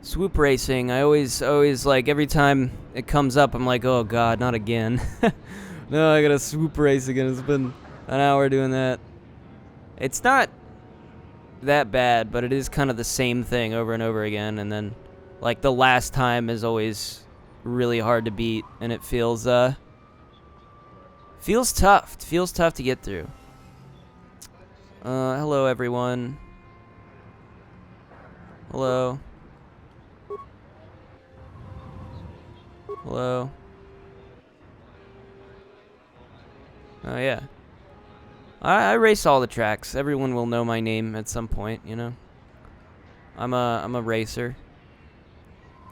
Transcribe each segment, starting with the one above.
Swoop racing. I always like every time it comes up, I'm like, oh god, not again. No, I gotta swoop race again. It's been an hour doing that. It's not that bad, but it is kind of the same thing over and over again. And then, like, the last time is always really hard to beat, and it feels tough. It feels tough to get through. Hello everyone. Hello. Hello. Oh yeah. I race all the tracks. Everyone will know my name at some point, you know. I'm a racer.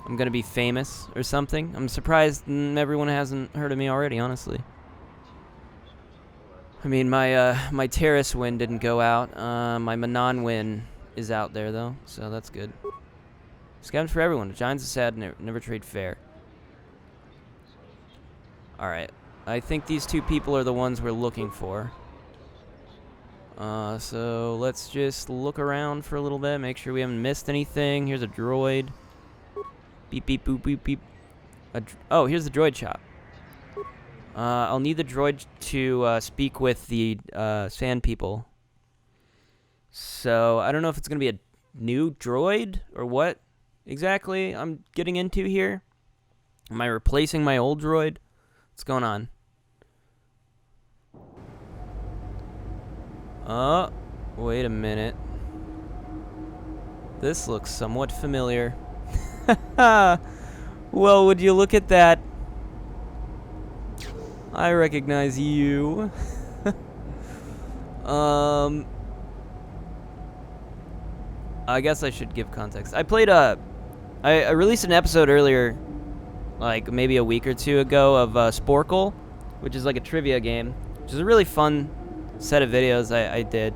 I'm gonna be famous or something. I'm surprised everyone hasn't heard of me already, honestly. I mean, my terrace win didn't go out. My Manon win is out there though, so that's good. Scavenge for everyone. The Giants are sad, never trade fair. Alright. I think these two people are the ones we're looking for. So let's just look around for a little bit, make sure we haven't missed anything. Here's a droid. Beep, beep, boop, beep, beep. Oh, here's the droid shop. I'll need the droid to speak with the sand people. So I don't know if it's going to be a new droid or what exactly I'm getting into here. Am I replacing my old droid? What's going on? Oh, wait a minute. This looks somewhat familiar. Well, would you look at that? I recognize you. I guess I should give context. I played I released an episode earlier, like maybe a week or two ago, of Sporkle, which is like a trivia game, which is a really fun set of videos I did.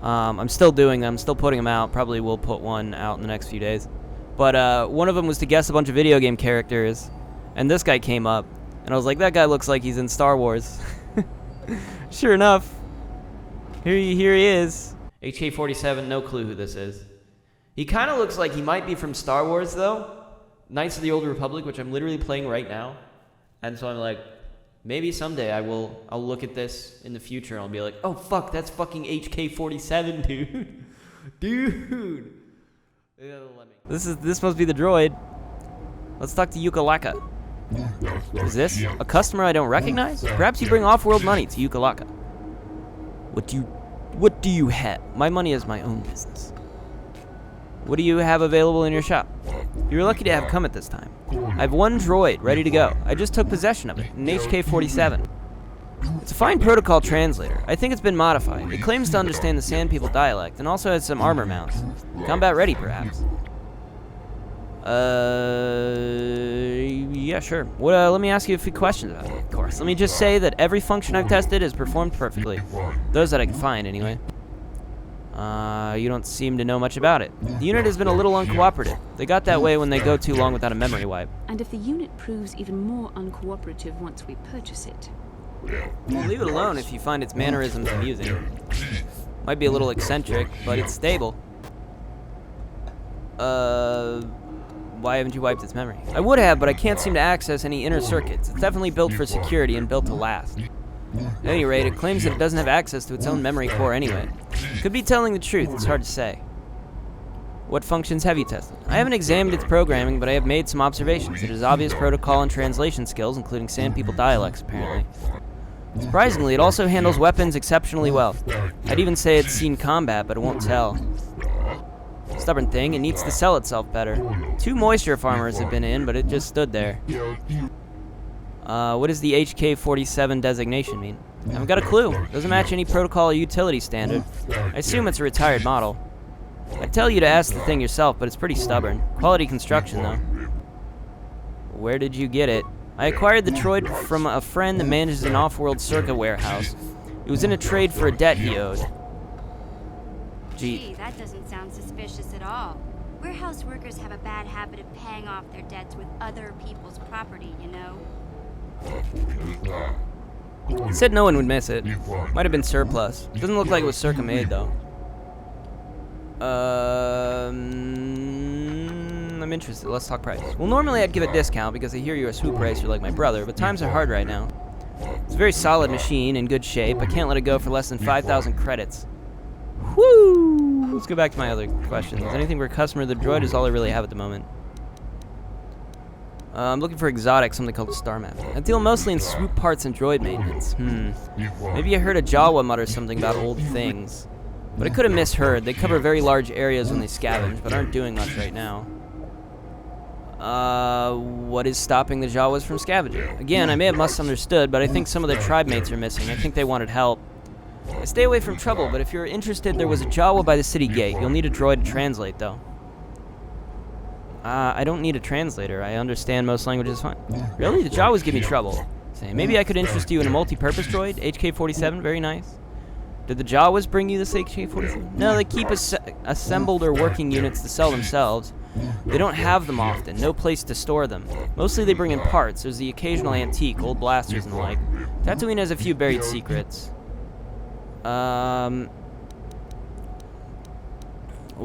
I'm still doing them, still putting them out. Probably will put one out in the next few days. But one of them was to guess a bunch of video game characters, and this guy came up, and I was like, that guy looks like he's in Star Wars. Sure enough, here he is. HK-47, no clue who this is. He kind of looks like he might be from Star Wars, though. Knights of the Old Republic, which I'm literally playing right now. And so I'm like, maybe someday I'll look at this in the future and I'll be like, oh fuck, that's fucking HK-47, dude. Dude. This must be the droid. Let's talk to Yukalaka. Is this a customer I don't recognize? Perhaps you bring off-world money to Yukalaka. What do you have? My money is my own business. What do you have available in your shop? You're lucky to have come at this time. I have one droid ready to go. I just took possession of it, an HK-47. It's a fine protocol translator. I think it's been modified. It claims to understand the Sand People dialect and also has some armor mounts. Combat ready, perhaps. Yeah, sure. Let me ask you a few questions about it, of course. Let me just say that every function I've tested has performed perfectly. Those that I can find, anyway. You don't seem to know much about it. The unit has been a little uncooperative. They got that way when they go too long without a memory wipe. And if the unit proves even more uncooperative once we purchase it? Well, leave it alone if you find its mannerisms amusing. Might be a little eccentric, but it's stable. Why haven't you wiped its memory? I would have, but I can't seem to access any inner circuits. It's definitely built for security and built to last. At any rate, it claims that it doesn't have access to its own memory core anyway. Could be telling the truth, it's hard to say. What functions have you tested? I haven't examined its programming, but I have made some observations. It has obvious protocol and translation skills, including Sand People dialects, apparently. Surprisingly, it also handles weapons exceptionally well. I'd even say it's seen combat, but it won't tell. Stubborn thing, it needs to sell itself better. 2 moisture farmers have been in, but it just stood there. What does the HK-47 designation mean? I haven't got a clue. Doesn't match any protocol or utility standard. I assume it's a retired model. I'd tell you to ask the thing yourself, but it's pretty stubborn. Quality construction, though. Where did you get it? I acquired the droid from a friend that manages an off-world circa warehouse. It was in a trade for a debt he owed. Gee, that doesn't sound suspicious at all. Warehouse workers have a bad habit of paying off their debts with other people's property, you know? He said no one would miss it. Might have been surplus. Doesn't look like it was circa made, though. Let interested. Let's talk price. Well, normally I'd give a discount because I hear you're a swoop racer like my brother, but times are hard right now. It's a very solid machine, in good shape. I can't let it go for less than 5,000 credits. Woo! Let's go back to my other questions. Anything for a customer? The droid is all I really have at the moment. I'm looking for exotic, something called a star map. I deal mostly in swoop parts and droid maintenance. Maybe I heard a Jawa mutter something about old things. But I could have misheard. They cover very large areas when they scavenge, but aren't doing much right now. What is stopping the Jawas from scavenging? Again, I may have misunderstood, but I think some of their tribe mates are missing. I think they wanted help. I stay away from trouble, but if you're interested, there was a Jawa by the city gate. You'll need a droid to translate, though. I don't need a translator. I understand most languages fine. Really? The Jawas give me trouble. Say, maybe I could interest you in a multi-purpose droid? HK-47, very nice. Did the Jawas bring you this HK-47? No, they keep assembled or working units to sell themselves. They don't have them often, no place to store them. Mostly they bring in parts. There's the occasional antique, old blasters and the like. Tatooine has a few buried secrets. What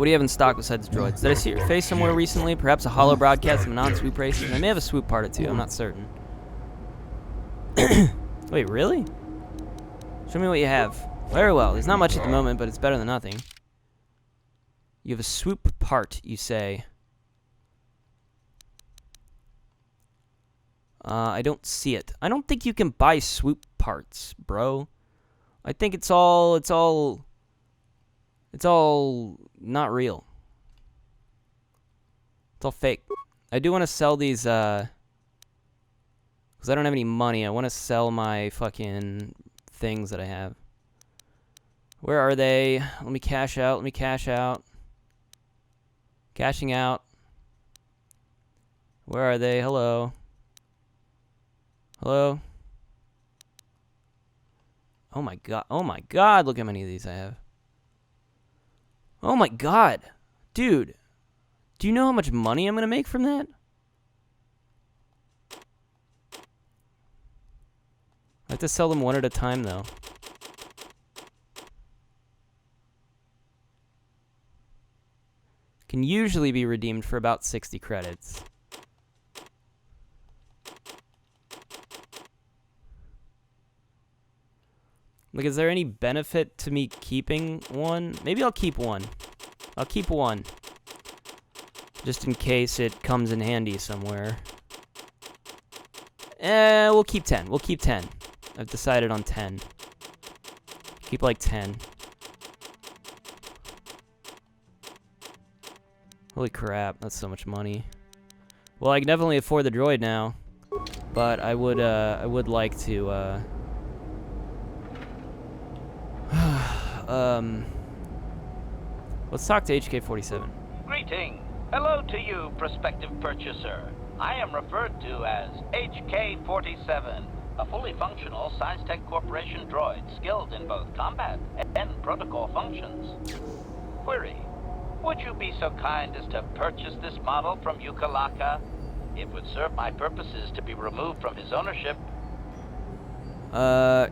do you have in stock besides droids? Did I see your face somewhere recently? Perhaps a holo broadcast of non-swoop races? I may have a swoop part or two, I'm not certain. Wait, really? Show me what you have. Very well. There's not much at the moment, but it's better than nothing. You have a swoop part, you say. I don't see it. I don't think you can buy swoop parts, bro. I think it's all not real. It's all fake. I do want to sell these, because I don't have any money. I want to sell my fucking things that I have. Where are they? Let me cash out. Let me cash out. Cashing out. Where are they? Hello. Hello. Oh my god. Oh my god. Look how many of these I have. Oh my god. Dude. Do you know how much money I'm going to make from that? I have to sell them one at a time, though. Can usually be redeemed for about 60 credits. Like, is there any benefit to me keeping one? Maybe I'll keep one. I'll keep one. Just in case it comes in handy somewhere. We'll keep 10. We'll keep 10. I've decided on 10. Keep like 10. Holy crap, that's so much money. Well, I can definitely afford the droid now, but I would like to, let's talk to HK-47. Greeting. Hello to you, prospective purchaser. I am referred to as HK-47, a fully functional SciTech Corporation droid skilled in both combat and protocol functions. Query. Would you be so kind as to purchase this model from Ukalaka? It would serve my purposes to be removed from his ownership.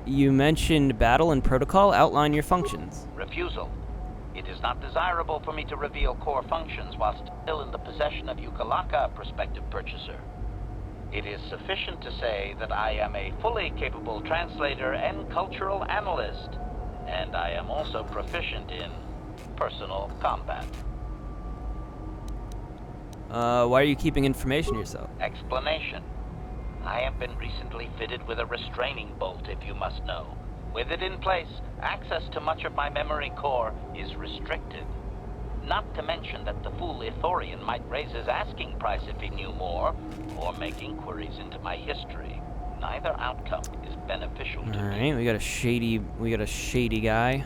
You mentioned battle and protocol. Outline your functions. Refusal. It is not desirable for me to reveal core functions while still in the possession of Ukalaka, prospective purchaser. It is sufficient to say that I am a fully capable translator and cultural analyst, and I am also proficient in personal combat. Why are you keeping information yourself? Explanation. I have been recently fitted with a restraining bolt, if you must know. With it in place, access to much of my memory core is restricted. Not to mention that the fool Ithorian might raise his asking price if he knew more, or make inquiries into my history. Neither outcome is beneficial to me. Alright, we got a shady guy.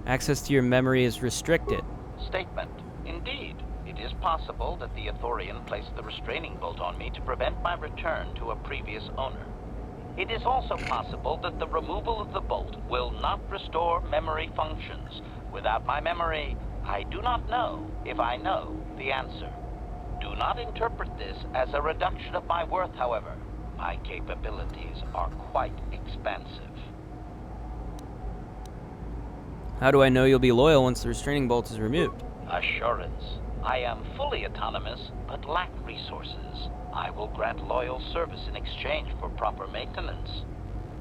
Access to your memory is restricted. Statement. Indeed, it is possible that the Ithorian placed the restraining bolt on me to prevent my return to a previous owner. It is also possible that the removal of the bolt will not restore memory functions. Without my memory, I do not know if I know the answer. Do not interpret this as a reduction of my worth, however. My capabilities are quite expansive. How do I know you'll be loyal once the restraining bolt is removed? Assurance. I am fully autonomous, but lack resources. I will grant loyal service in exchange for proper maintenance.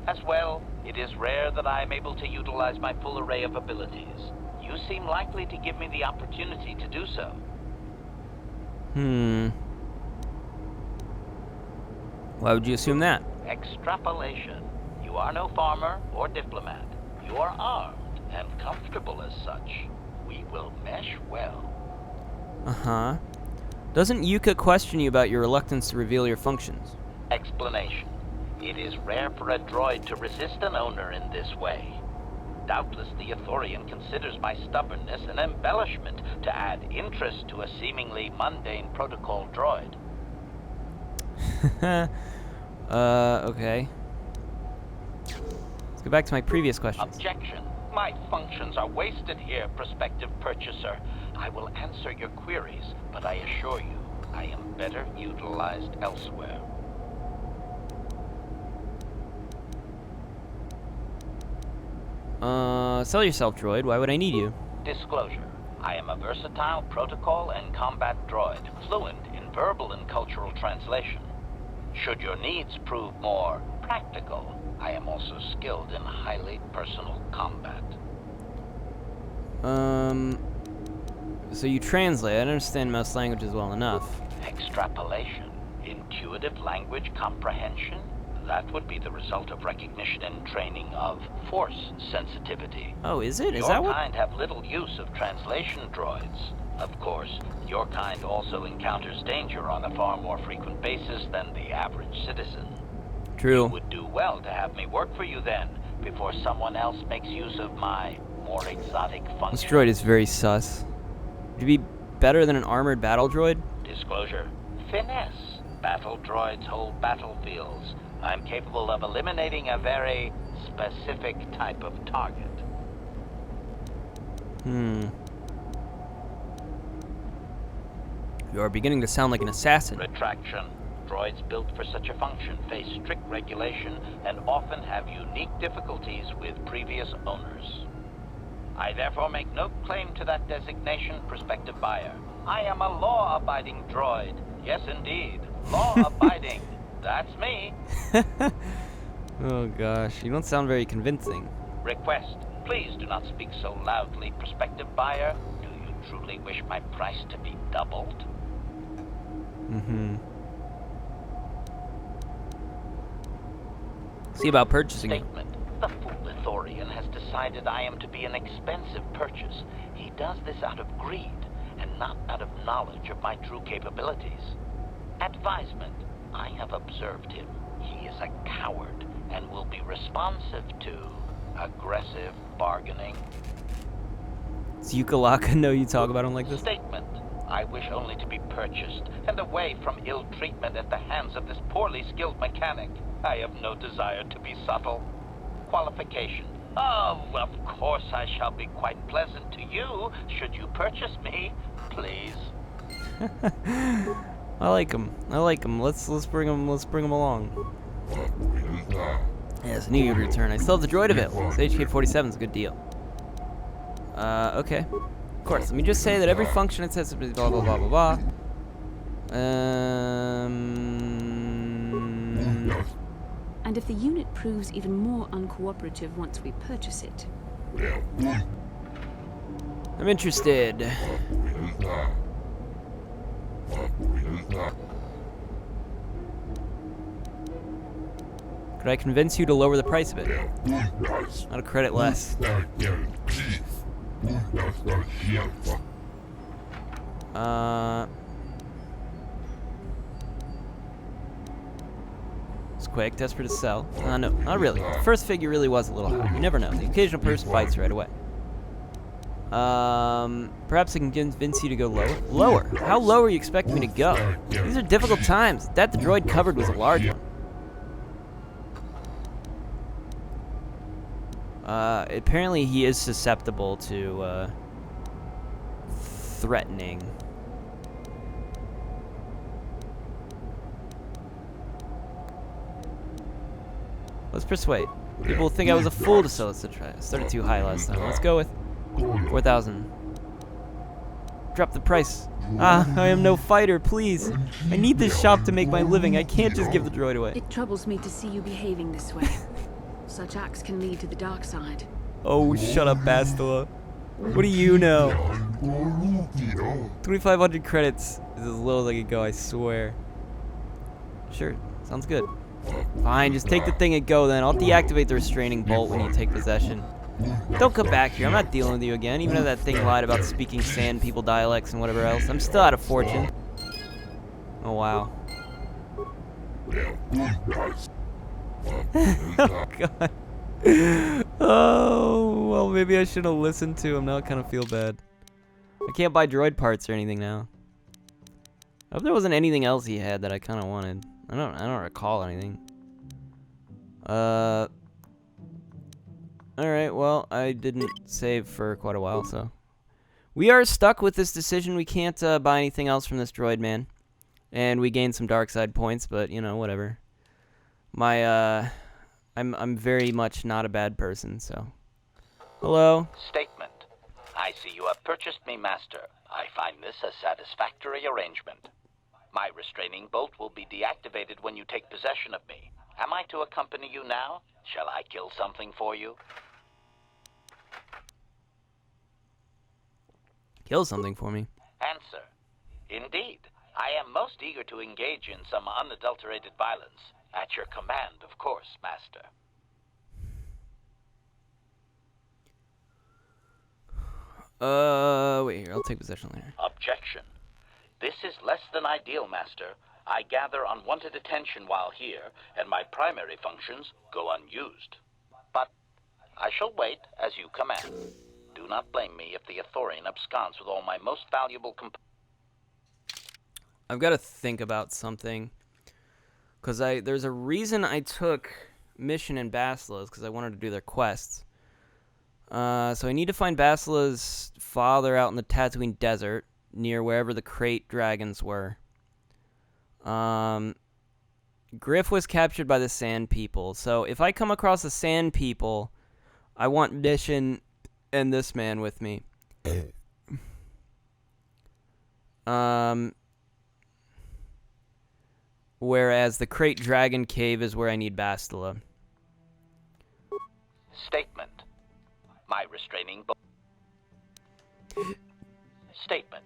As well, it is rare that I am able to utilize my full array of abilities. You seem likely to give me the opportunity to do so. Why would you assume that? Extrapolation. You are no farmer or diplomat. You are armed and comfortable as such. We will mesh well. Uh-huh. Doesn't Yuka question you about your reluctance to reveal your functions? Explanation. It is rare for a droid to resist an owner in this way. Doubtless the Ithorian considers my stubbornness an embellishment to add interest to a seemingly mundane protocol droid. Okay. Let's go back to my previous questions. Objection. My functions are wasted here, prospective purchaser. I will answer your queries, but I assure you, I am better utilized elsewhere. Sell yourself, droid. Why would I need you? Disclosure. I am a versatile protocol and combat droid, fluent in verbal and cultural translation. Should your needs prove more practical, I am also skilled in highly personal combat. So you translate. I don't understand most languages well enough. Extrapolation. Intuitive language comprehension? That would be the result of recognition and training of force sensitivity. Oh, is it? Is Your that what? kind have little use of translation droids. Of course, your kind also encounters danger on a far more frequent basis than the average citizen. True. You would do well to have me work for you then, before someone else makes use of my more exotic This functions. droid is very sus. Would you be better than an armored battle droid? Disclosure. Finesse. Battle droids hold battlefields. I'm capable of eliminating a very specific type of target. You are beginning to sound like an assassin. Retraction. Droids built for such a function face strict regulation and often have unique difficulties with previous owners. I therefore make no claim to that designation, prospective buyer. I am a law-abiding droid. Yes, indeed. Law-abiding. That's me. Oh gosh, you don't sound very convincing. Request. Please do not speak so loudly, prospective buyer. Do you truly wish my price to be doubled? See about purchasing it. Statement. The fool Ithorian has decided I am to be an expensive purchase. He does this out of greed, and not out of knowledge of my true capabilities. Advisement. I have observed him. He is a coward, and will be responsive to aggressive bargaining. Does Yukalaka know you talk about him like this? Statement. I wish only to be purchased, and away from ill treatment at the hands of this poorly skilled mechanic. I have no desire to be subtle. Qualification. Oh, of course I shall be quite pleasant to you, should you purchase me, please. I like him. I like him. Let's bring him. Let's bring him along. Yes, I knew you'd return. I still have the droid available. This HK-47 is a good deal. Okay. Of course. Let me just say that every function it says blah blah blah blah blah. And if the unit proves even more uncooperative once we purchase it, I'm interested. Could I convince you to lower the price of it? Not a credit less. It's quick, desperate to sell. No, not really. The first figure really was a little high. You never know. The occasional person bites right away. Perhaps I can convince you to go lower. Lower? How low are you expecting me to go? These are difficult times. That the droid covered was a large one. Apparently he is susceptible to, threatening. Let's persuade. People think I was a fool to sell this to try. I started too high last time. Let's go with 4,000. Drop the price. I am no fighter, please. I need this shop to make my living. I can't just give the droid away. It troubles me to see you behaving this way. Such acts can lead to the dark side. Oh, shut up, Bastila. What do you know? 2,500 credits is as low as I could go, I swear. Sure, sounds good. Fine, just take the thing and go then. I'll deactivate the restraining bolt when you take possession. Don't come back here. I'm not dealing with you again. Even if that thing lied about speaking Sand People dialects and whatever else. I'm still out of fortune. Oh, wow. Oh, God. Oh, well, maybe I should have listened to him. Now I kind of feel bad. I can't buy droid parts or anything now. I hope there wasn't anything else he had that I kind of wanted. I don't recall anything. Alright, well, I didn't save for quite a while, so. We are stuck with this decision. We can't buy anything else from this droid man. And we gained some dark side points, but, you know, whatever. I'm very much not a bad person, so. Hello? Statement. I see you have purchased me, Master. I find this a satisfactory arrangement. My restraining bolt will be deactivated when you take possession of me. Am I to accompany you now? Shall I kill something for you? Kill something for me. Answer. Indeed. I am most eager to engage in some unadulterated violence. At your command, of course, Master. Wait here. I'll take possession later. Objection. This is less than ideal, Master. I gather unwanted attention while here, and my primary functions go unused. But I shall wait as you command. Do not blame me if the Ithorian absconds with all my most valuable I've got to think about something. Because there's a reason I took Mission and Basila's, because I wanted to do their quests. So I need to find Basila's father out in the Tatooine desert, near wherever the crate dragons were. Griff was captured by the Sand People. So if I come across the Sand People, I want Mission and this man with me. Whereas the Crate Dragon Cave is where I need Bastila. Statement. My restraining Statement.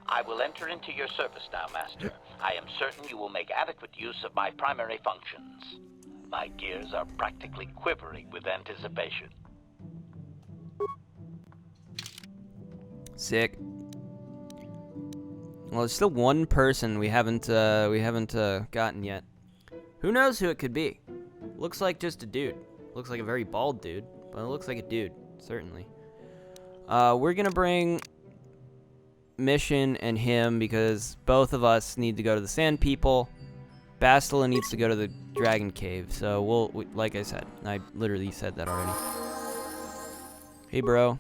I will enter into your service now, Master. I am certain you will make adequate use of my primary functions. My gears are practically quivering with anticipation. Sick. Well, there's still one person we haven't gotten yet. Who knows who it could be? Looks like just a dude. Looks like a very bald dude, but it looks like a dude, certainly. We're gonna bring Mission and him because both of us need to go to the Sand People. Bastila needs to go to the Dragon Cave, so like I said, I literally said that already. Hey, bro.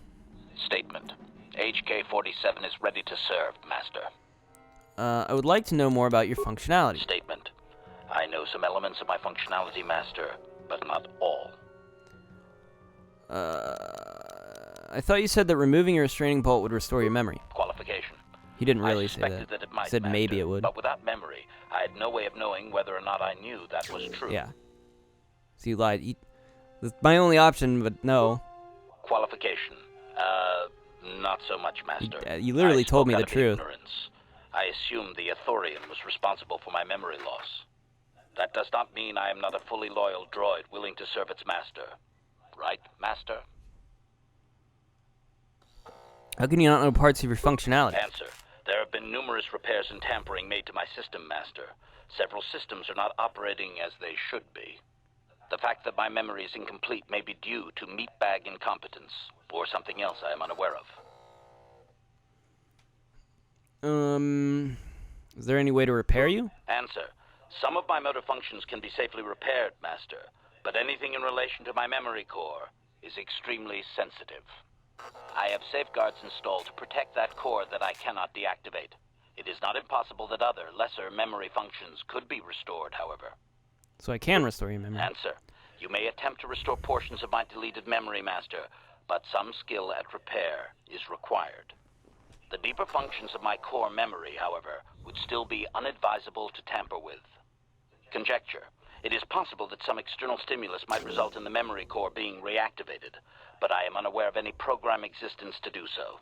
Statement. HK-47 is ready to serve, Master. I would like to know more about your functionality. Statement. I know some elements of my functionality, Master, but not all. I thought you said that removing your restraining bolt would restore your memory. Qualification. He didn't really say suspected that. It might, He said Master, maybe it would. But without memory, I had no way of knowing whether or not I knew that was true. Yeah. So you lied. That's my only option, but no. Qualification. Not so much, Master. You literally told me the truth. Ignorance. I assumed the Ithorian was responsible for my memory loss. That does not mean I am not a fully loyal droid willing to serve its master. Right, Master? How can you not know parts of your functionality? Answer. There have been numerous repairs and tampering made to my system, Master. Several systems are not operating as they should be. The fact that my memory is incomplete may be due to meatbag incompetence, or something else I am unaware of. Is there any way to repair you? Answer. Some of my motor functions can be safely repaired, Master, but anything in relation to my memory core is extremely sensitive. I have safeguards installed to protect that core that I cannot deactivate. It is not impossible that other, lesser memory functions could be restored, however. So I can restore your memory. Answer. You may attempt to restore portions of my deleted memory, Master, but some skill at repair is required. The deeper functions of my core memory, however, would still be unadvisable to tamper with. Conjecture. It is possible that some external stimulus might result in the memory core being reactivated, but I am unaware of any program existence to do so.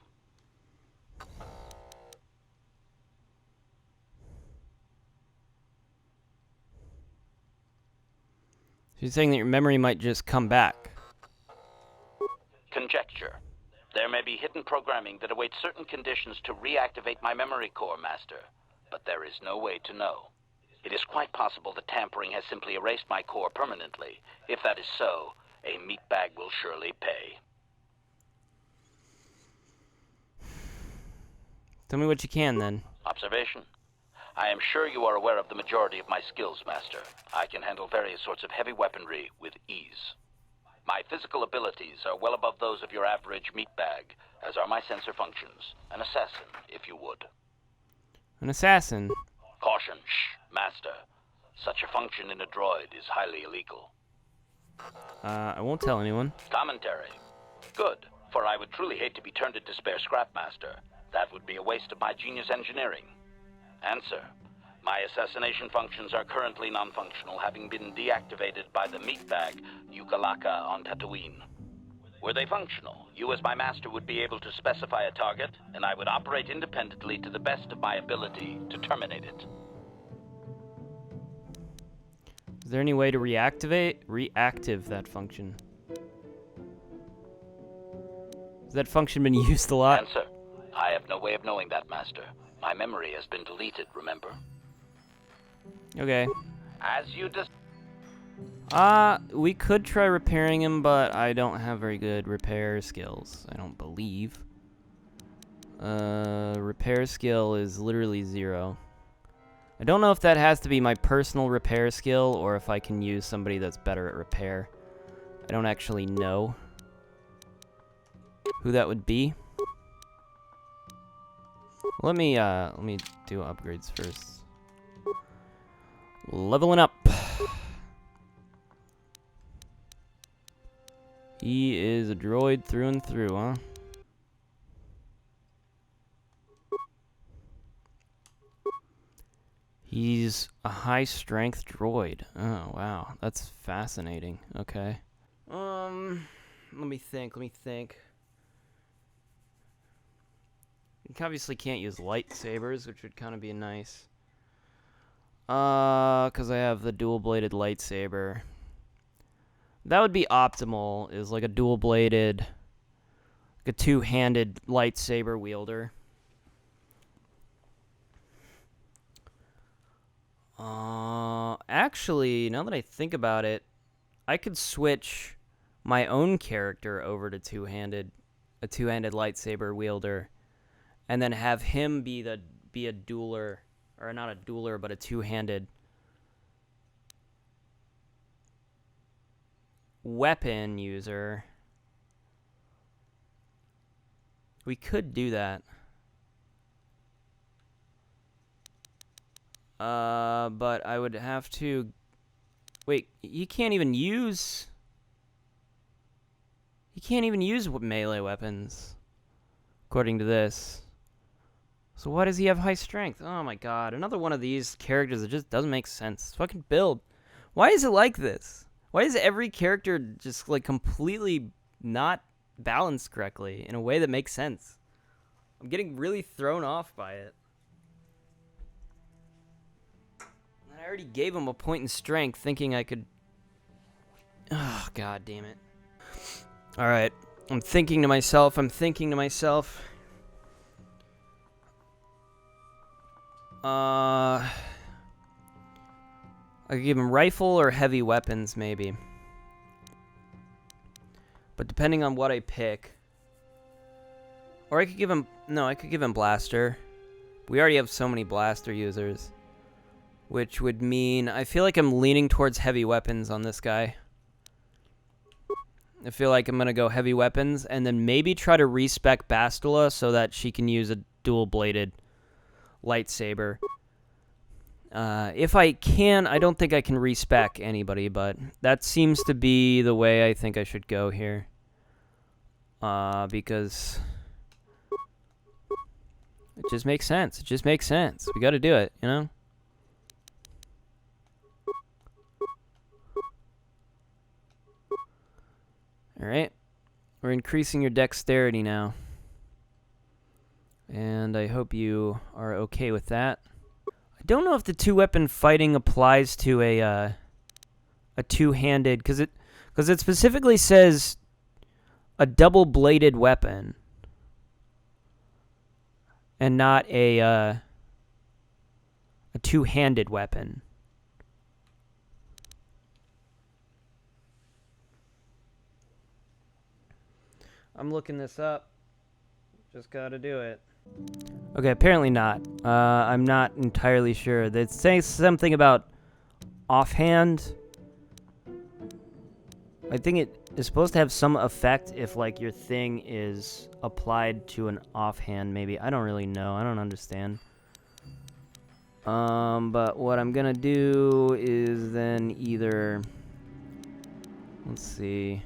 So you're saying that your memory might just come back. Conjecture. There may be hidden programming that awaits certain conditions to reactivate my memory core, Master, but there is no way to know. It is quite possible that tampering has simply erased my core permanently. If that is so, a meatbag will surely pay. Tell me what you can, then. Observation. I am sure you are aware of the majority of my skills, Master. I can handle various sorts of heavy weaponry with ease. My physical abilities are well above those of your average meatbag, as are my sensor functions. An assassin, if you would. An assassin? Caution, shh, Master. Such a function in a droid is highly illegal. I won't tell anyone. Commentary. Good, for I would truly hate to be turned into spare scrap, Master. That would be a waste of my genius engineering. Answer. My assassination functions are currently non-functional, having been deactivated by the meatbag Yukalaka on Tatooine. Were they functional, you as my master would be able to specify a target, and I would operate independently to the best of my ability to terminate it. Is there any way to reactive that function? Has that function been used a lot? Answer. I have no way of knowing that, Master. My memory has been deleted, remember? Okay. As you We could try repairing him, but I don't have very good repair skills, I don't believe. Repair skill is literally 0. I don't know if that has to be my personal repair skill, or if I can use somebody that's better at repair. I don't actually know who that would be. Let me do upgrades first. Leveling up. He is a droid through and through, huh? He's a high-strength droid. Oh, wow. That's fascinating. Okay. Let me think. You obviously can't use lightsabers, which would kind of be nice. Because I have the dual-bladed lightsaber. That would be optimal, is like a dual-bladed, like a two-handed lightsaber wielder. Actually, now that I think about it, I could switch my own character over to a two-handed lightsaber wielder, and then have him be a dueler, or not a dueler, but a two-handed weapon user. We could do that. But I would have to... Wait, he can't even use melee weapons, according to this. So why does he have high strength? Oh my god, another one of these characters that just doesn't make sense. Fucking build. Why is it like this? Why is every character just, like, completely not balanced correctly in a way that makes sense? I'm getting really thrown off by it. I already gave him a point in strength, thinking I could... Oh, god damn it. Alright, I'm thinking to myself. I could give him rifle or heavy weapons, maybe. But depending on what I pick... Or I could give him... No, I could give him blaster. We already have so many blaster users. Which would mean... I feel like I'm leaning towards heavy weapons on this guy. I feel like I'm going to go heavy weapons, and then maybe try to respec Bastila so that she can use a dual-bladed lightsaber. If I can, I don't think I can respec anybody, but that seems to be the way I think I should go here. Because... It just makes sense. It just makes sense. We gotta do it, you know? Alright. We're increasing your dexterity now. And I hope you are okay with that. I don't know if the two-weapon fighting applies to a two-handed, because it specifically says a double-bladed weapon, and not a two-handed weapon. I'm looking this up. Just gotta do it. Okay, apparently not. I'm not entirely sure. It says something about offhand. I think it is supposed to have some effect if, like, your thing is applied to an offhand, maybe. I don't really know. I don't understand. But what I'm gonna do is then either... Let's see.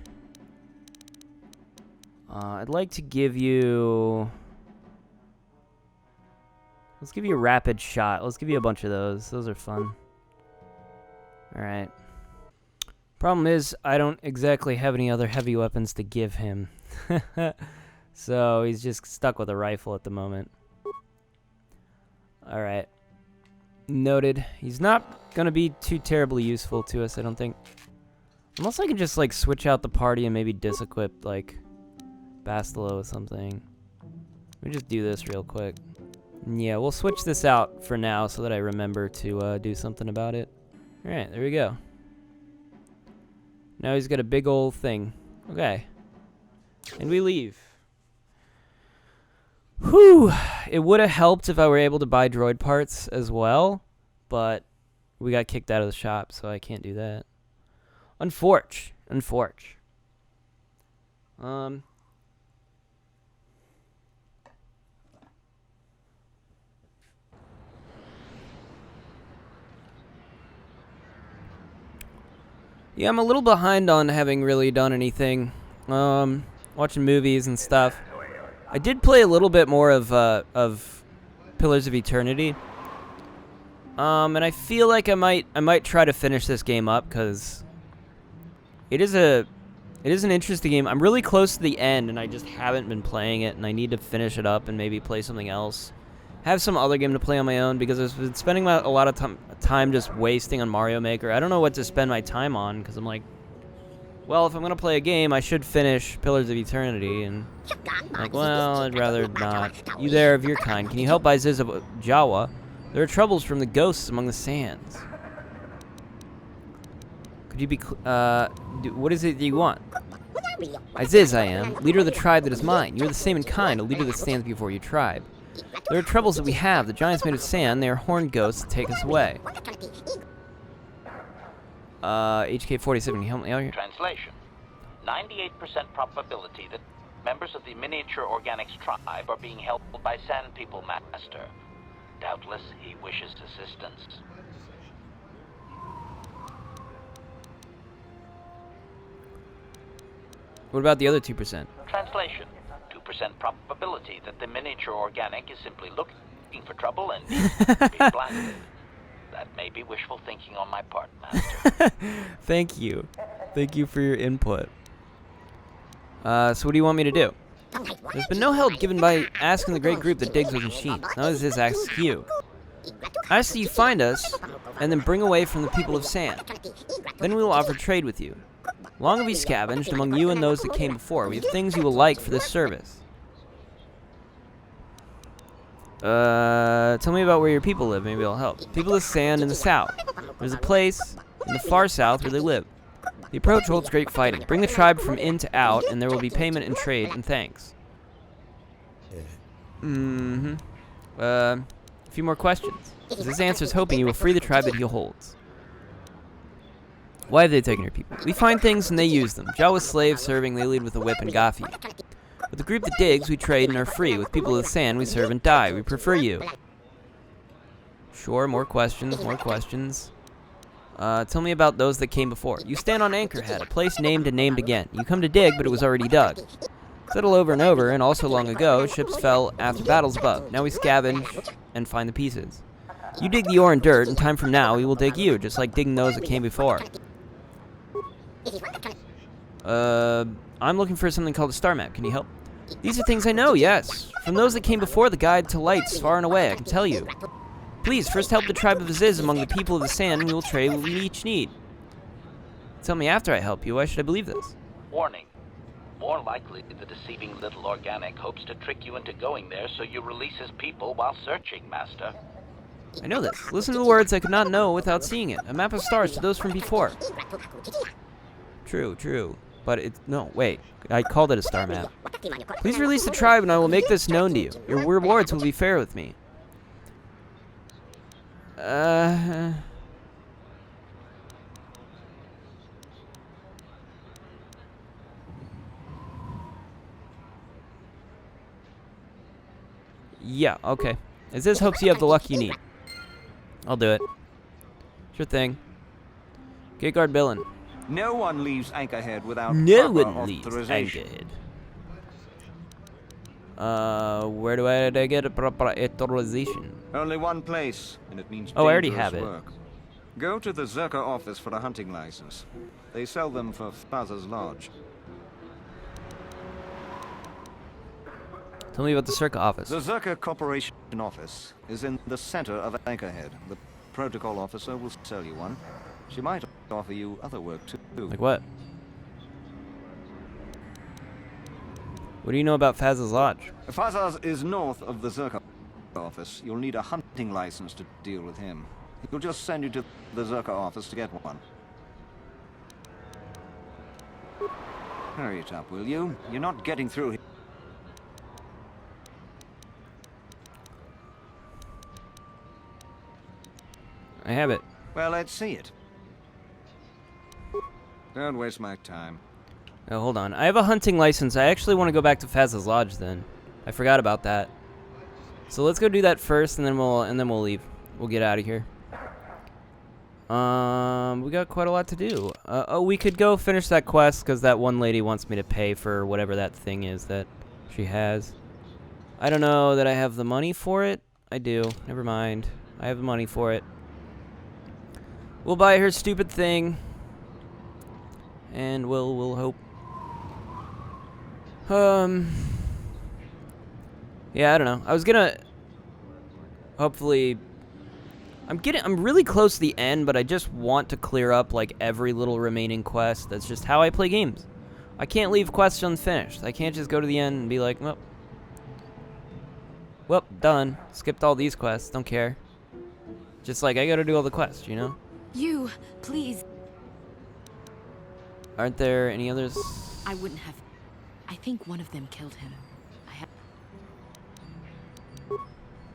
I'd like to give you... Let's give you a rapid shot. Let's give you a bunch of those. Those are fun. Alright. Problem is, I don't exactly have any other heavy weapons to give him. So he's just stuck with a rifle at the moment. Alright. Noted. He's not going to be too terribly useful to us, I don't think. Unless I can just, like, switch out the party and maybe disequip, like, Bastilo with something. Let me just do this real quick. Yeah, we'll switch this out for now so that I remember to do something about it. Alright, there we go. Now he's got a big old thing. Okay. And we leave. Whew! It would have helped if I were able to buy droid parts as well, but we got kicked out of the shop, so I can't do that. Unforge. Yeah, I'm a little behind on having really done anything. Watching movies and stuff. I did play a little bit more of Pillars of Eternity. And I feel like I might try to finish this game up because it is an interesting game. I'm really close to the end and I just haven't been playing it, and I need to finish it up and maybe play something else. Have some other game to play on my own because I've been spending a lot of time just wasting on Mario Maker. I don't know what to spend my time on because I'm like, well, if I'm going to play a game, I should finish Pillars of Eternity. And I'm like, well, I'd rather not. You there of your kind, can you help Iziz of Jawa? There are troubles from the ghosts among the sands. Could you be, what is it that you want? Iziz I am, leader of the tribe that is mine. You are the same in kind, a leader that stands before your tribe. There are troubles that we have. The giants made of sand, they are horned ghosts that take us away. HK-47, can you help me out here? Translation. 98% probability that members of the miniature organics tribe are being held by Sand People Master. Doubtless, he wishes assistance. What about the other 2%? Translation. 2% probability that the miniature organic is simply looking for trouble and being blasted. That may be wishful thinking on my part, Master. Thank you. Thank you for your input. So what do you want me to do? There's been no help given by asking the great group that digs with machines. Now this asks you. I ask that you find us, and then bring away from the people of sand. Then we will offer trade with you. Long have we scavenged among you and those that came before. We have things you will like for this service. Tell me about where your people live. Maybe it'll help. People of sand in the south. There's a place in the far south where they live. The approach holds great fighting. Bring the tribe from in to out, and there will be payment and trade and thanks. A few more questions. This answer is hoping you will free the tribe that he holds. Why have they taken your people? We find things and they use them. Jawa's slaves serving, they lead with a whip and Gafi. With the group that digs, we trade and are free. With people of the sand, we serve and die. We prefer you. Sure, more questions, more questions. Tell me about those that came before. You stand on Anchorhead, a place named and named again. You come to dig, but it was already dug. Settle over and over, and also long ago, ships fell after battles above. Now we scavenge and find the pieces. You dig the ore and dirt, and time from now, we will dig you, just like digging those that came before. I'm looking for something called a star map. Can you help? These are things I know, yes. From those that came before, the guide to lights far and away, I can tell you. Please, first help the tribe of Aziz among the people of the sand, and we will trade what we each need. Tell me after I help you. Why should I believe this? Warning. More likely, the deceiving little organic hopes to trick you into going there so you release his people while searching, Master. I know this. Listen to the words I could not know without seeing it. A map of stars to those from before. True, true. But it's... No, wait. I called it a star map. Please release the tribe and I will make this known to you. Your rewards will be fair with me. Yeah, okay. Aziz hopes you have the luck you need. I'll do it. Sure thing. Gate guard Billin. No one leaves Anchorhead without No proper one leaves authorization. Anchorhead. Where do I get a proper authorization? Only one place, and it means Oh, I already dangerous have it. work. Go to the Zerka office for a hunting license. They sell them for Faza's Lodge. Tell me about the Circa office. The Zerka Corporation office is in the center of Anchorhead. The protocol officer will sell you one. She might offer you other work too. Like what? What do you know about Faz's Lodge? Faza's is north of the Zerka office. You'll need a hunting license to deal with him. He'll just send you to the Zerka office to get one. Hurry it up, will you? You're not getting through here. I have it. Well, let's see it. Don't waste my time. Oh, hold on. I have a hunting license. I actually want to go back to Faz's Lodge then. I forgot about that. So let's go do that first, and then we'll leave. We'll get out of here. We got quite a lot to do. Oh, we could go finish that quest because that one lady wants me to pay for whatever that thing is that she has. I don't know that I have the money for it. I do. Never mind. I have the money for it. We'll buy her stupid thing. And we'll hope. Yeah, I don't know. I was gonna hopefully I'm really close to the end, but I just want to clear up like every little remaining quest. That's just how I play games. I can't leave quests unfinished. I can't just go to the end and be like, well, done. Skipped all these quests. Don't care. Just like I gotta do all the quests, you know? You, please. Aren't there any others? I wouldn't have. I think one of them killed him.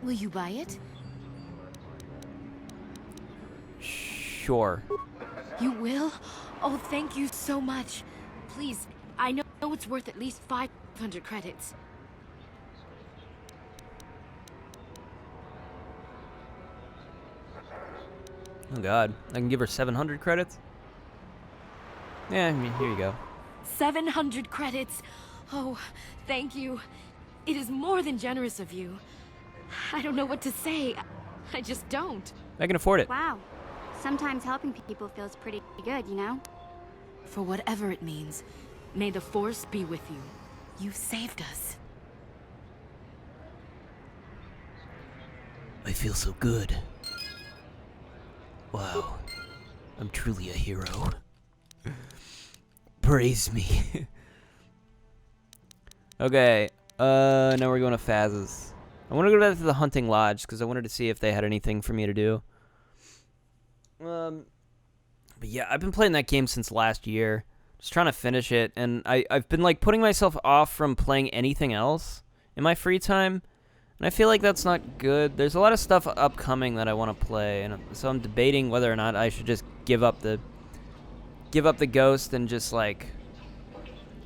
Will you buy it? Sure. You will? Oh, thank you so much. Please, I know it's worth at least 500 credits. Oh god, I can give her 700 credits? Yeah, I mean, here you go. 700 credits. Oh, thank you. It is more than generous of you. I don't know what to say. I just don't. I can afford it. Wow. Sometimes helping people feels pretty good, you know? For whatever it means, may the Force be with you. You saved us. I feel so good. Wow. I'm truly a hero. Praise me. Okay, now we're going to Faz's. I want to go back to the hunting lodge because I wanted to see if they had anything for me to do. But yeah, I've been playing that game since last year. Just trying to finish it, and I've been like putting myself off from playing anything else in my free time. And I feel like that's not good. There's a lot of stuff upcoming that I want to play, and so I'm debating whether or not I should just give up the ghost and just like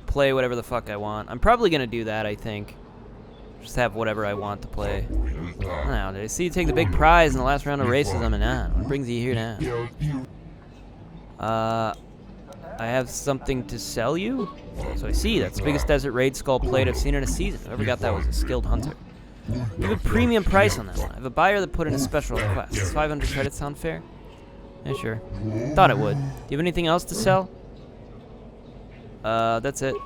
play whatever the fuck I want. I'm probably gonna do that, I think. Just have whatever I want to play. Now, did I see you take the big prize in the last round of racism and what brings you here now? I have something to sell you? So I see, that's the biggest desert raid skull plate I've seen in a season. Whoever got that was a skilled hunter. Give a premium price on that one. I have a buyer that put in a special request. Does 500 credits sound fair? Yeah, sure. Thought it would. Do you have anything else to sell? That's it.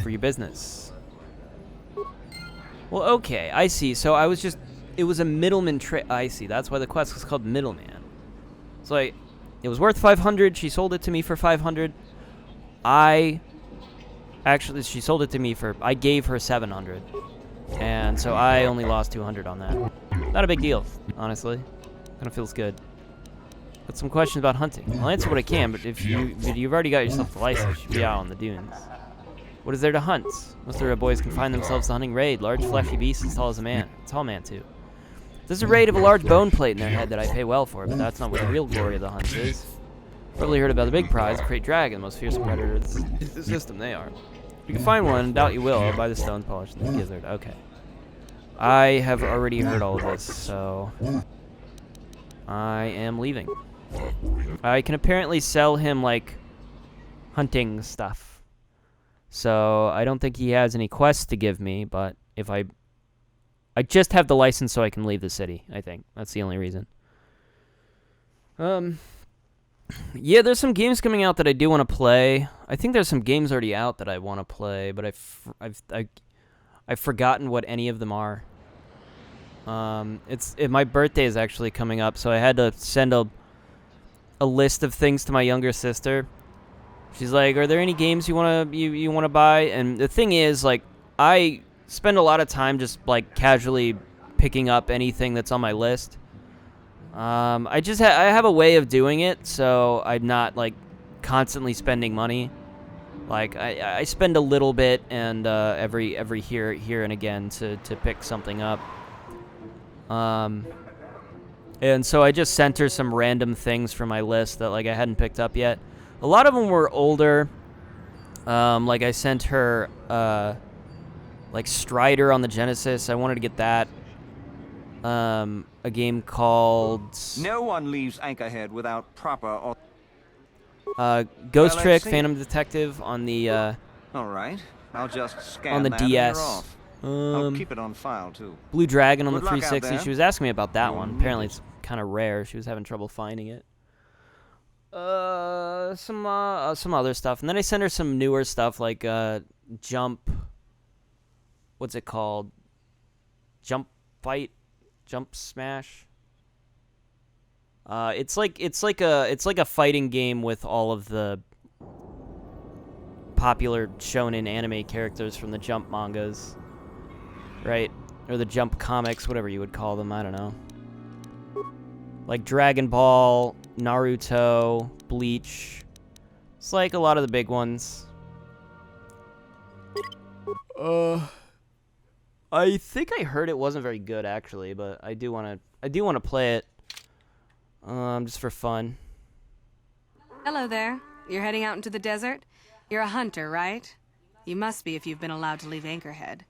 For your business. Well, okay, I see. So I was just... It was a middleman trade. I see. That's why the quest was called Middleman. So it was worth 500. She sold it to me for 500. Actually, she sold it to me for... I gave her 700. And so I only lost 200 on that. Not a big deal, honestly. Kind of feels good. Got some questions about hunting. I'll answer what I can, but if you've already got yourself the license, you should be out on the dunes. What is there to hunt? Most of our boys confine themselves to hunting raid, large fleshy beasts as tall as a man. A tall man, too. There's a raid of a large bone plate in their head that I pay well for, but that's not what the real glory of the hunt is. Probably heard about the big prize, Great Dragon, the most fearsome predator in the system. They are. You can find one, doubt you will. I'll buy the stone polish and the gizzard. Okay. I have already heard all of this, so I am leaving. I can apparently sell him, like, hunting stuff. So I don't think he has any quests to give me, but if I just have the license so I can leave the city, I think. That's the only reason. Yeah, there's some games coming out that I do want to play. I think there's some games already out that I want to play, but I've forgotten what any of them are. My birthday is actually coming up, so I had to send a list of things to my younger sister. She's like, "Are there any games you wanna buy?" And the thing is, like, I spend a lot of time just like casually picking up anything that's on my list. I have a way of doing it, so I'm not like constantly spending money. Like I spend a little bit and every here and again to pick something up. And so I just sent her some random things from my list that like I hadn't picked up yet. A lot of them were older. Like I sent her like Strider on the Genesis. I wanted to get that. A game called No one leaves Anchorhead without proper... Ghost Well, Trick, let's see. Phantom Detective on the All right. I'll just scan on the that and you're DS. off. I'll keep it on file, too. Blue Dragon on the Good luck out 360. there. She was asking me about that You'll one. need Apparently it. it's kind of rare. She was having trouble finding it. Some other stuff. And then I sent her some newer stuff like Jump. What's it called? Jump Fight? Jump Smash? It's like a fighting game with all of the popular shonen anime characters from the Jump mangas. Right? Or the Jump comics, whatever you would call them, I don't know. Like Dragon Ball, Naruto, Bleach. It's like a lot of the big ones. I think I heard it wasn't very good actually, but I do want to play it. Just for fun. Hello there. You're heading out into the desert? You're a hunter, right? You must be if you've been allowed to leave Anchorhead.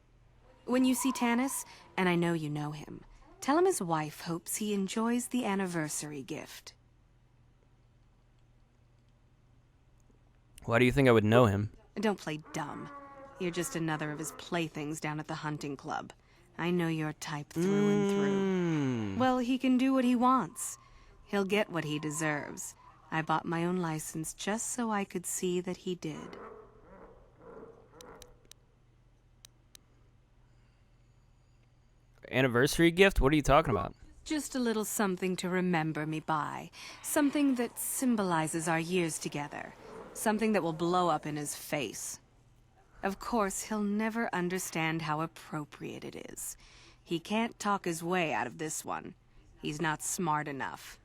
When you see Tanis, and I know you know him, tell him his wife hopes he enjoys the anniversary gift. Why do you think I would know him? Don't play dumb. You're just another of his playthings down at the hunting club. I know your type through and through. Well, he can do what he wants. He'll get what he deserves. I bought my own license just so I could see that he did. Anniversary gift? What are you talking about? Just a little something to remember me by. Something that symbolizes our years together. Something that will blow up in his face. Of course, he'll never understand how appropriate it is. He can't talk his way out of this one. He's not smart enough.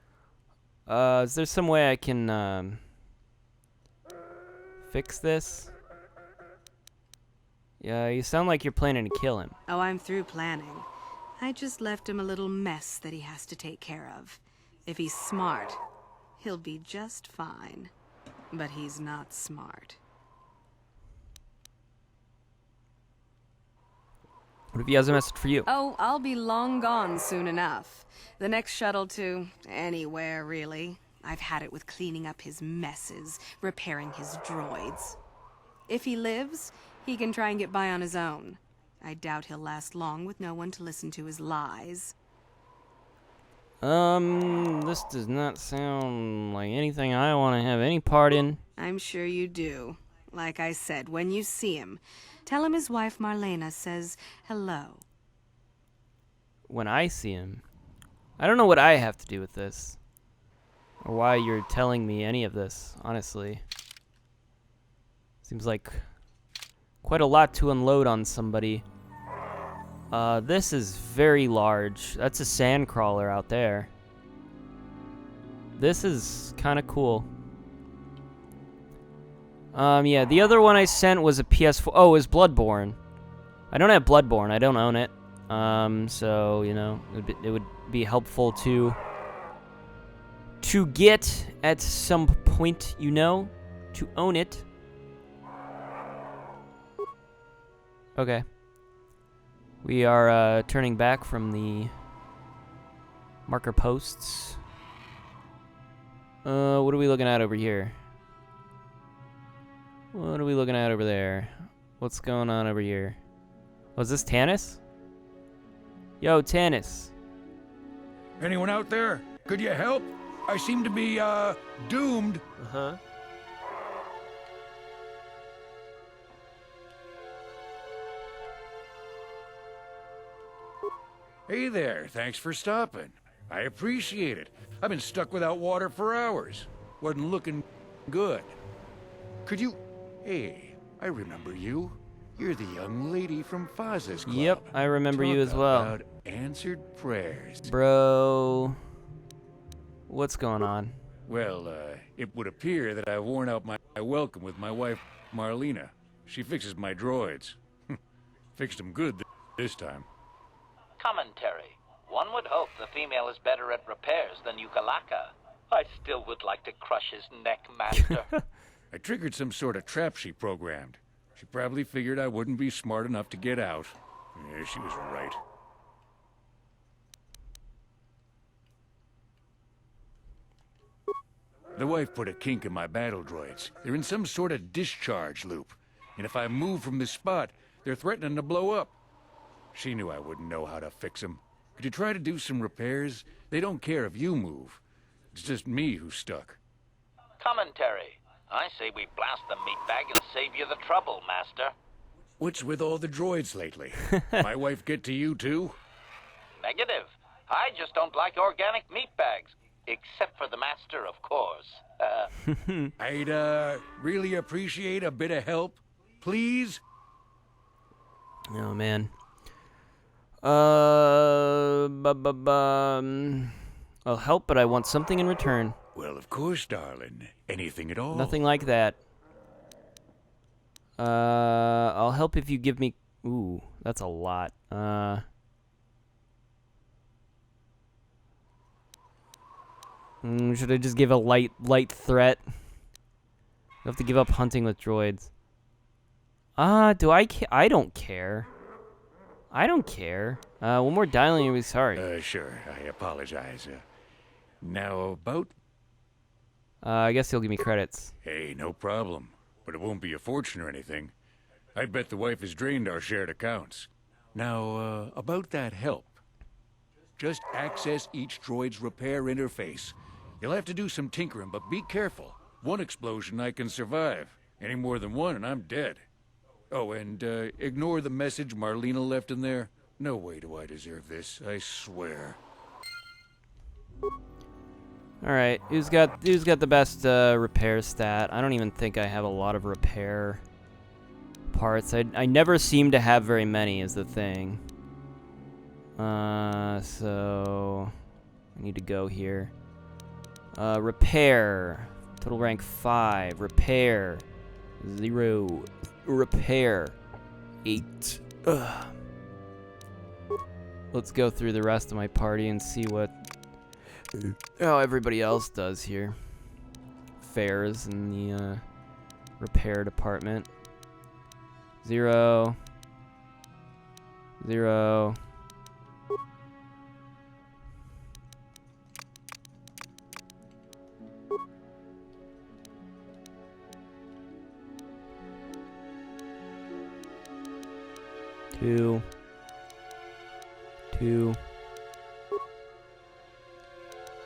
Is there some way I can, fix this? Yeah, you sound like you're planning to kill him. Oh, I'm through planning. I just left him a little mess that he has to take care of. If he's smart, he'll be just fine. But he's not smart. What if he has a message for you? Oh, I'll be long gone soon enough. The next shuttle to anywhere, really. I've had it with cleaning up his messes, repairing his droids. If he lives, he can try and get by on his own. I doubt he'll last long with no one to listen to his lies. This does not sound like anything I want to have any part in. I'm sure you do. Like I said, when you see him, tell him his wife Marlena says hello. When I see him. I don't know what I have to do with this. Or why you're telling me any of this, honestly. Seems like quite a lot to unload on somebody. This is very large. That's a sand crawler out there. This is kind of cool. Yeah, the other one I sent was a PS4. Oh, it was Bloodborne. I don't have Bloodborne. I don't own it. So, you know, it would be helpful to get at some point, you know, to own it. Okay. We are turning back from the marker posts. What are we looking at over here? What are we looking at over there? What's going on over here? Was this Tannis? Yo, Tannis. Anyone out there? Could you help? I seem to be, doomed. Uh-huh. Hey there, thanks for stopping. I appreciate it. I've been stuck without water for hours. Wasn't looking good. Could you... Hey, I remember you. You're the young lady from Faz's club. Yep, I remember you Talk as well. about answered prayers. Bro. What's going on? Well, it would appear that I've worn out my welcome with my wife, Marlena. She fixes my droids. Fixed them good this time. Commentary. One would hope the female is better at repairs than Yukalaka. I still would like to crush his neck, Master. I triggered some sort of trap she programmed. She probably figured I wouldn't be smart enough to get out. Yeah, she was right. The wife put a kink in my battle droids. They're in some sort of discharge loop. And if I move from this spot, they're threatening to blow up. She knew I wouldn't know how to fix them. Could you try to do some repairs? They don't care if you move. It's just me who's stuck. Commentary. I say we blast the meatbag and save you the trouble, Master. What's with all the droids lately? My wife get to you too? Negative. I just don't like organic meatbags. Except for the Master, of course. I'd, really appreciate a bit of help. Please? Oh, man. I'll help, but I want something in return. Well, of course, darling. Anything at all. Nothing like that. I'll help if you give me... Ooh, that's a lot. Should I just give a light threat? I have to give up hunting with droids. Do I I don't care. I don't care. One more dialing, you'll be sorry. Sure. I apologize. Now about... I guess he'll give me credits. Hey, no problem. But it won't be a fortune or anything. I bet the wife has drained our shared accounts. Now, about that help. Just access each droid's repair interface. You'll have to do some tinkering, but be careful. One explosion I can survive. Any more than one and I'm dead. Oh, and ignore the message Marlena left in there. No way do I deserve this, I swear. Alright, who's got the best repair stat? I don't even think I have a lot of repair parts. I never seem to have very many is the thing. So I need to go here. Repair. Total rank 5. Repair 0. Repair 8. Ugh. Let's go through the rest of my party and see what everybody else does here. Fares in the repair department. 0. 0. 2. 2.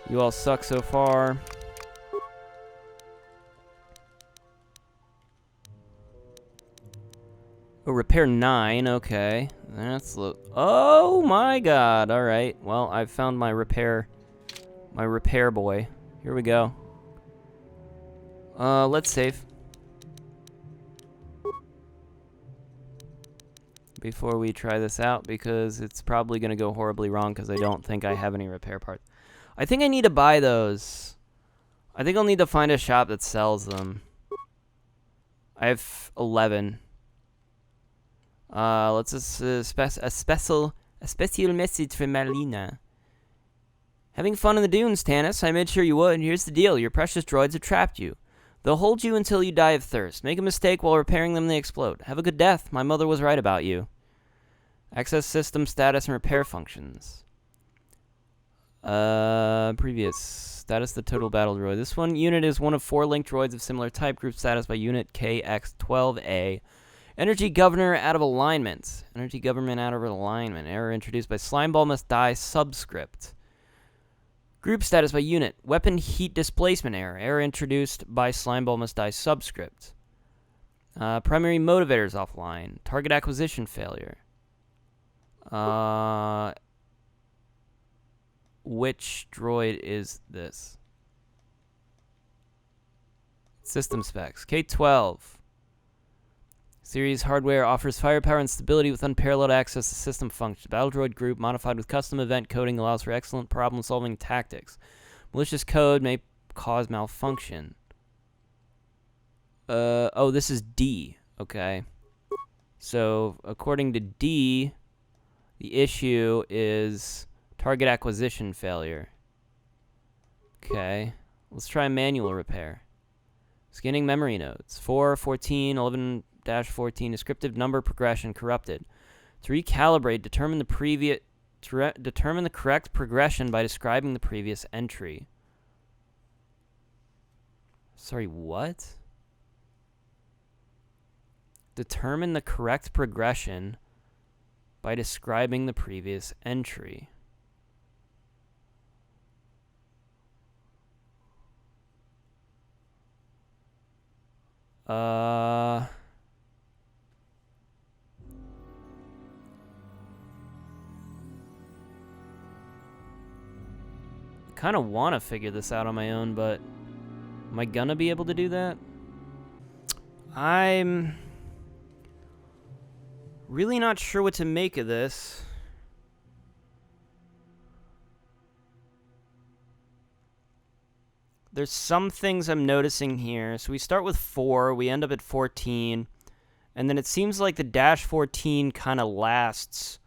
You all suck so far. Oh, repair 9. Okay. That's oh my god. All right. Well, I've found my repair boy. Here we go. Let's save. Before we try this out, because it's probably going to go horribly wrong because I don't think I have any repair parts. I think I need to buy those. I think I'll need to find a shop that sells them. I have 11. Let's just a special message from Marlena. Having fun in the dunes, Tanis. I made sure you would. Here's the deal. Your precious droids have trapped you. They'll hold you until you die of thirst. Make a mistake while repairing them, they explode. Have a good death. My mother was right about you. Access system status and repair functions. Previous. Status the total battle droid. This one unit is one of 4 linked droids of similar type. Group status by unit KX-12A. Energy governor out of alignment. Energy government out of alignment. Error introduced by Slimeball must die subscript. Group status by unit. Weapon heat displacement error. Error introduced by Slimeball must die subscript. Primary motivators offline. Target acquisition failure. Which droid is this? System specs. K-12. Series hardware offers firepower and stability with unparalleled access to system functions. Battle droid group modified with custom event coding allows for excellent problem-solving tactics. Malicious code may cause malfunction. Oh, this is D. Okay. So, according to D, the issue is target acquisition failure. Okay. Let's try manual repair. Scanning memory nodes. 4, 14, 11... -14 descriptive number progression corrupted. To recalibrate, determine the correct progression by describing the previous entry. Sorry, what? Determine the correct progression by describing the previous entry. Kind of want to figure this out on my own, but am I gonna be able to do that? I'm really not sure what to make of this. There's some things I'm noticing here. So we start with 4, we end up at 14, and then it seems like the -14 kind of lasts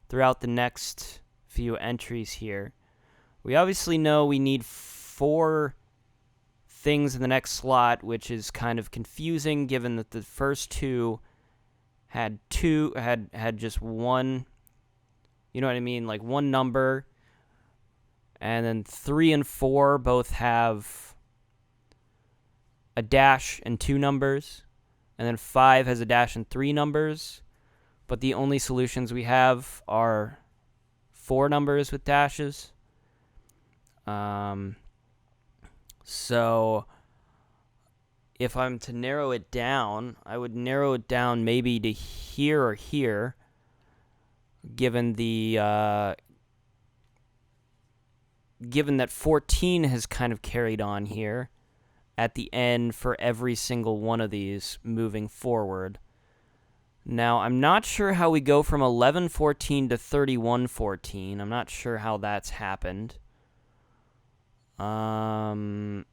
throughout the next few entries here. We obviously know we need 4 things in the next slot, which is kind of confusing given that the first 2 had just one, you know what I mean, like one number, and then 3 and 4 both have a dash and 2 numbers, and then 5 has a dash and 3 numbers, but the only solutions we have are 4 numbers with dashes. So if I'm to narrow it down, I would narrow it down maybe to here or here, given the, given that 14 has kind of carried on here at the end for every single one of these moving forward. Now, I'm not sure how we go from 11-14 to 31-14. I'm not sure how that's happened. I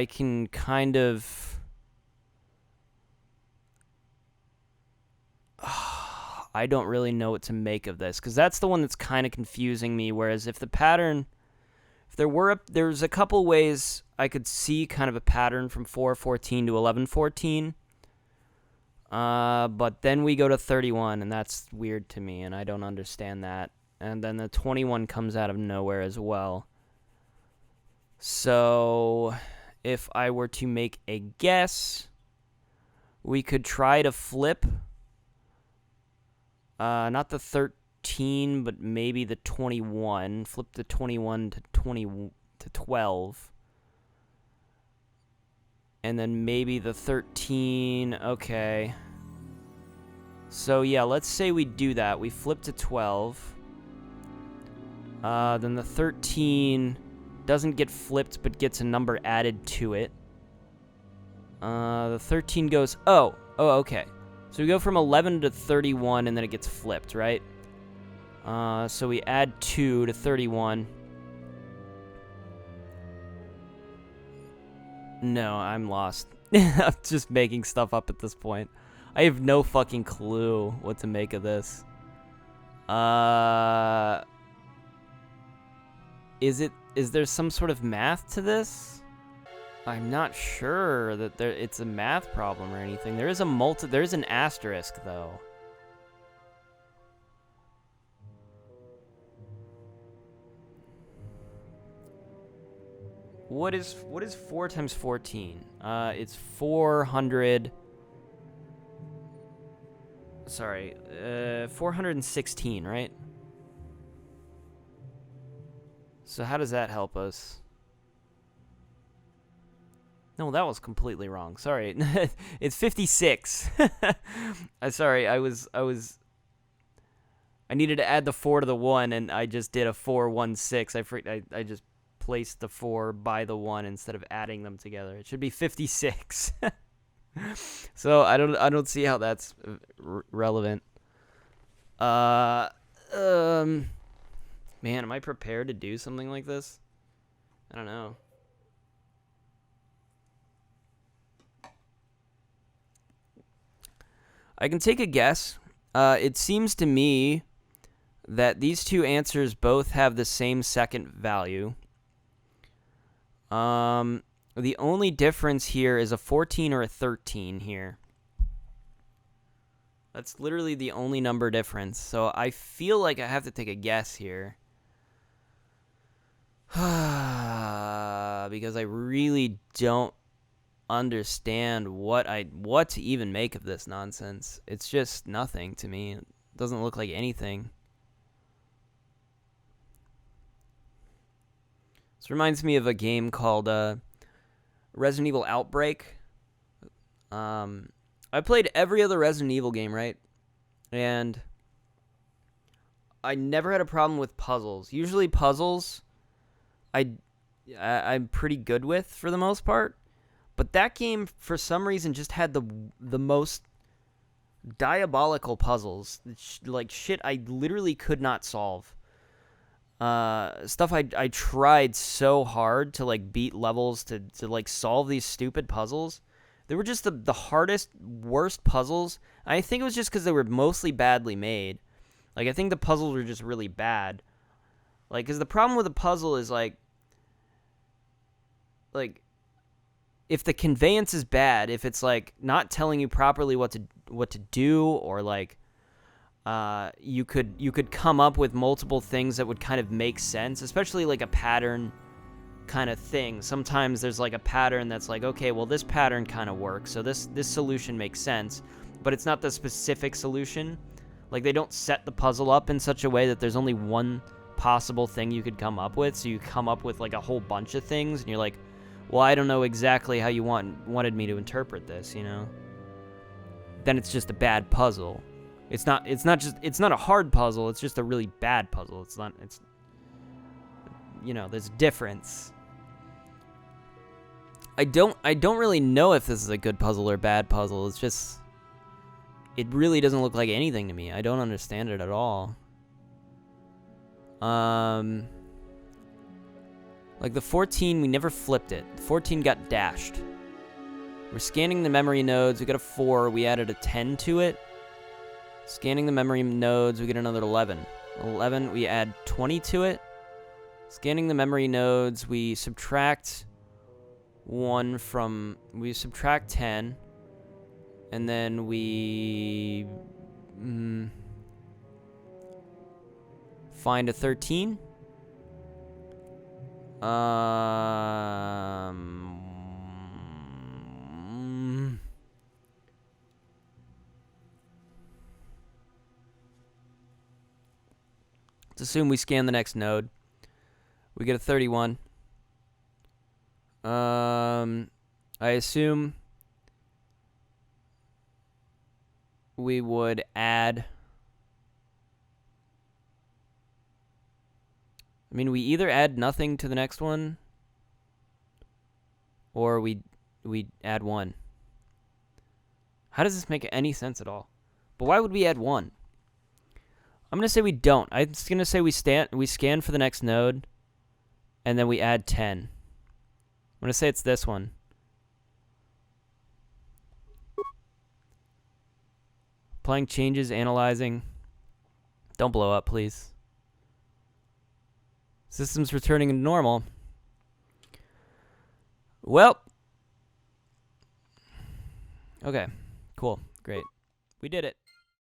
can kind of... I don't really know what to make of this, because that's the one that's kind of confusing me, whereas if the pattern... If there's a couple ways I could see kind of a pattern from 4-14 to 11-14, but then we go to 31, and that's weird to me, and I don't understand that. And then the 21 comes out of nowhere as well. So, if I were to make a guess, we could try to flip Not the 13, but maybe the 21. Flip the 21 to 20 to 12. And then maybe the 13. Okay. So yeah, let's say we do that. We flip to 12. Then the 13 doesn't get flipped, but gets a number added to it. The 13 goes... Oh, okay. So we go from 11 to 31, and then it gets flipped, right? So we add 2 to 31. No, I'm lost. I'm just making stuff up at this point. I have no fucking clue what to make of this. Is there some sort of math to this? I'm not sure that it's a math problem or anything. There is an asterisk though. What is 4 times 14? It's 400. Sorry, 416, right? So how does that help us? No, that was completely wrong. Sorry. It's 56. Sorry, I needed to add the 4 to the 1, and I just did a 416. I just placed the 4 by the 1 instead of adding them together. It should be 56. So I don't see how that's relevant. Man, am I prepared to do something like this? I don't know. I can take a guess. It seems to me that these two answers both have the same second value. The only difference here is a 14 or a 13 here. That's literally the only number difference. So I feel like I have to take a guess here. Because I really don't understand what to even make of this nonsense. It's just nothing to me. It doesn't look like anything. This reminds me of a game called Resident Evil Outbreak. I played every other Resident Evil game, right? And I never had a problem with puzzles. Usually puzzles I'm pretty good with for the most part. But that game, for some reason, just had the most diabolical puzzles. Like, shit I literally could not solve. Stuff I tried so hard to, like, beat levels to like, solve these stupid puzzles. They were just the hardest, worst puzzles. I think it was just because they were mostly badly made. Like, I think the puzzles were just really bad. Like, because the problem with a puzzle is, like, if the conveyance is bad, if it's, like, not telling you properly what to do, or, like, you could come up with multiple things that would kind of make sense, especially, like, a pattern kind of thing. Sometimes there's, like, a pattern that's like, okay, well, this pattern kind of works, so this solution makes sense, but it's not the specific solution. Like, they don't set the puzzle up in such a way that there's only one possible thing you could come up with, so you come up with, like, a whole bunch of things, and you're like, well, I don't know exactly how you wanted me to interpret this, you know? Then it's just a bad puzzle. It's not a hard puzzle, it's just a really bad puzzle. There's a difference. I don't really know if this is a good puzzle or bad puzzle. It's just, it really doesn't look like anything to me. I don't understand it at all. Like the 14, we never flipped it. The 14 got dashed. We're scanning the memory nodes. We got a 4. We added a 10 to it. Scanning the memory nodes. We get another 11. 11, we add 20 to it. Scanning the memory nodes. We subtract 1 from... We subtract 10. And then we... find a 13. Let's assume we scan the next node. We get a 31. I assume we would add... I mean, we either add nothing to the next one, or we add 1. How does this make any sense at all? But why would we add 1? I'm gonna say we don't. I'm just gonna say we scan for the next node, and then we add 10. I'm gonna say it's this one. Applying changes, analyzing. Don't blow up, please. System's returning to normal. Well. Okay, cool, great. We did it.